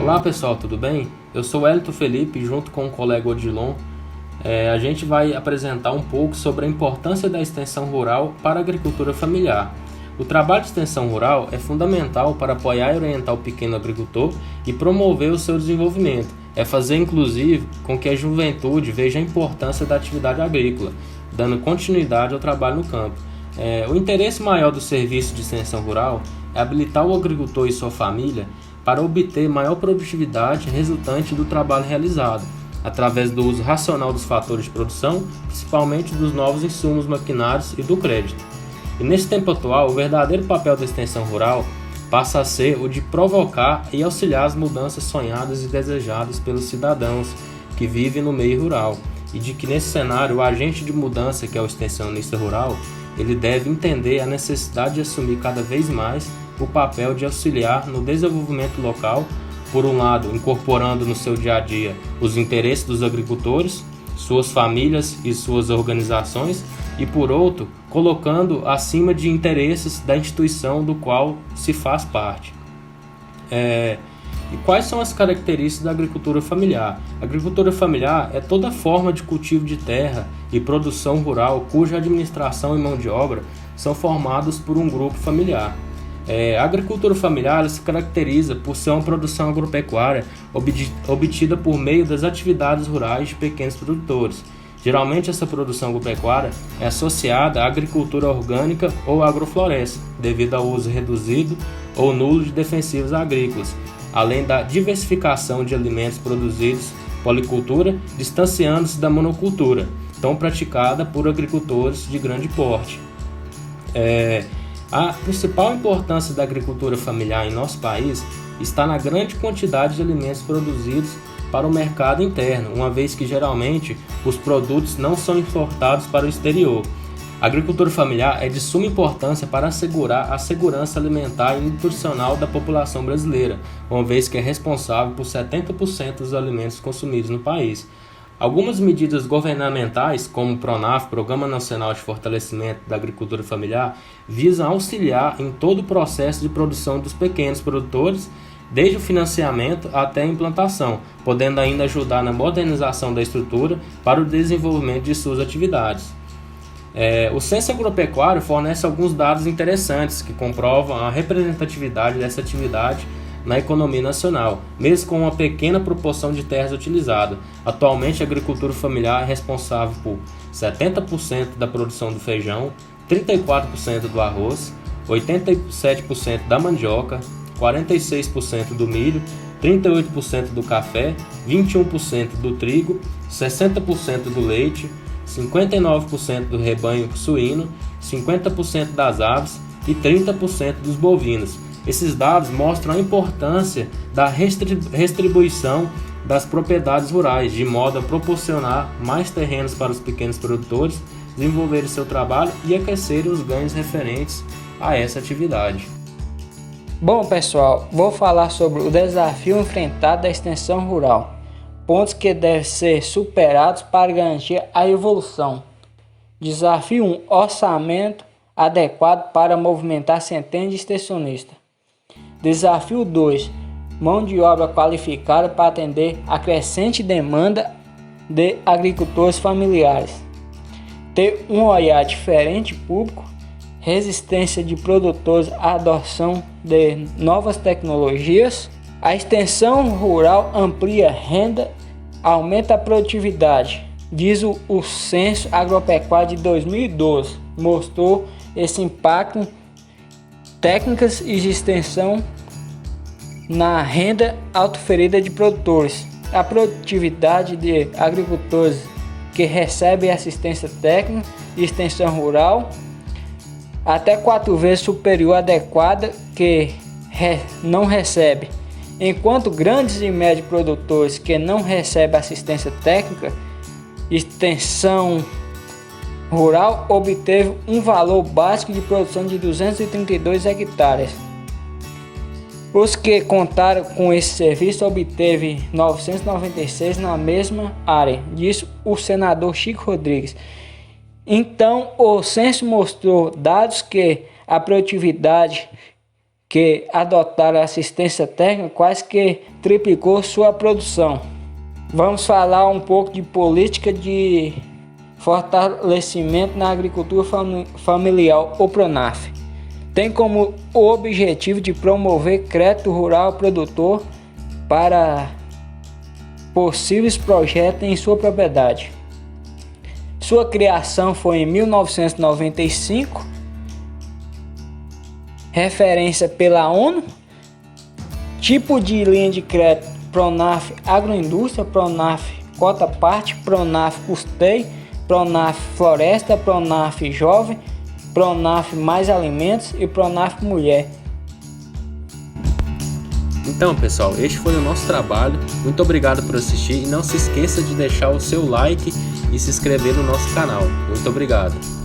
Olá pessoal, tudo bem? Eu sou Wellington Felipe, junto com o colega Odilon. A gente vai apresentar um pouco sobre a importância da extensão rural para a agricultura familiar. O trabalho de extensão rural é fundamental para apoiar e orientar o pequeno agricultor e promover o seu desenvolvimento. É fazer, inclusive, com que a juventude veja a importância da atividade agrícola, dando continuidade ao trabalho no campo. O interesse maior do serviço de extensão rural é habilitar o agricultor e sua família para obter maior produtividade resultante do trabalho realizado, através do uso racional dos fatores de produção, principalmente dos novos insumos maquinários e do crédito. E nesse tempo atual, o verdadeiro papel da extensão rural passa a ser o de provocar e auxiliar as mudanças sonhadas e desejadas pelos cidadãos que vivem no meio rural, e de que nesse cenário o agente de mudança, que é o extensionista rural, ele deve entender a necessidade de assumir cada vez mais o papel de auxiliar no desenvolvimento local, por um lado, incorporando no seu dia a dia os interesses dos agricultores, suas famílias e suas organizações, e por outro, colocando acima de interesses da instituição do qual se faz parte. E quais são as características da agricultura familiar? A agricultura familiar é toda forma de cultivo de terra e produção rural cuja administração e mão de obra são formados por um grupo familiar. A agricultura familiar se caracteriza por ser uma produção agropecuária obtida por meio das atividades rurais de pequenos produtores. Geralmente essa produção agropecuária é associada à agricultura orgânica ou agrofloresta, devido ao uso reduzido ou nulo de defensivos agrícolas, além da diversificação de alimentos produzidos, policultura, distanciando-se da monocultura, tão praticada por agricultores de grande porte. A principal importância da agricultura familiar em nosso país está na grande quantidade de alimentos produzidos para o mercado interno, uma vez que geralmente os produtos não são importados para o exterior. A agricultura familiar é de suma importância para assegurar a segurança alimentar e nutricional da população brasileira, uma vez que é responsável por 70% dos alimentos consumidos no país. Algumas medidas governamentais, como o PRONAF, Programa Nacional de Fortalecimento da Agricultura Familiar, visam auxiliar em todo o processo de produção dos pequenos produtores, desde o financiamento até a implantação, podendo ainda ajudar na modernização da estrutura para o desenvolvimento de suas atividades. O Censo Agropecuário fornece alguns dados interessantes que comprovam a representatividade dessa atividade na economia nacional, mesmo com uma pequena proporção de terras utilizadas. Atualmente, a agricultura familiar é responsável por 70% da produção do feijão, 34% do arroz, 87% da mandioca, 46% do milho, 38% do café, 21% do trigo, 60% do leite, 59% do rebanho suíno, 50% das aves e 30% dos bovinos. Esses dados mostram a importância da redistribuição das propriedades rurais, de modo a proporcionar mais terrenos para os pequenos produtores desenvolverem seu trabalho e aquecerem os ganhos referentes a essa atividade. Bom, pessoal, vou falar sobre o desafio enfrentado da extensão rural, pontos que devem ser superados para garantir a evolução. Desafio 1: orçamento adequado para movimentar centenas de extensionistas. Desafio 2: mão de obra qualificada para atender a crescente demanda de agricultores familiares. Ter um olhar diferente público, resistência de produtores à adoção de novas tecnologias. A extensão rural amplia renda, aumenta a produtividade, diz o Censo Agropecuário de 2012, mostrou esse impacto. Técnicas de extensão na renda autoferida de produtores. A produtividade de agricultores que recebem assistência técnica de extensão rural até 4 vezes superior à adequada que não recebe, enquanto grandes e médios produtores que não recebem assistência técnica, extensão rural obteve um valor básico de produção de 232 hectares. Os que contaram com esse serviço obteve 996 na mesma área, disse o senador Chico Rodrigues. Então, o censo mostrou dados que a produtividade que adotaram a assistência técnica quase que triplicou sua produção. Vamos falar um pouco de política de fortalecimento na agricultura familiar, o PRONAF. Tem como objetivo de promover crédito rural ao produtor para possíveis projetos em sua propriedade. Sua criação foi em 1995, referência pela ONU. Tipo de linha de crédito: PRONAF Agroindústria, PRONAF Cota Parte, PRONAF Custeio, PRONAF Floresta, PRONAF Jovem, PRONAF Mais Alimentos e PRONAF Mulher. Então, pessoal, este foi o nosso trabalho. Muito obrigado por assistir e não se esqueça de deixar o seu like e se inscrever no nosso canal. Muito obrigado.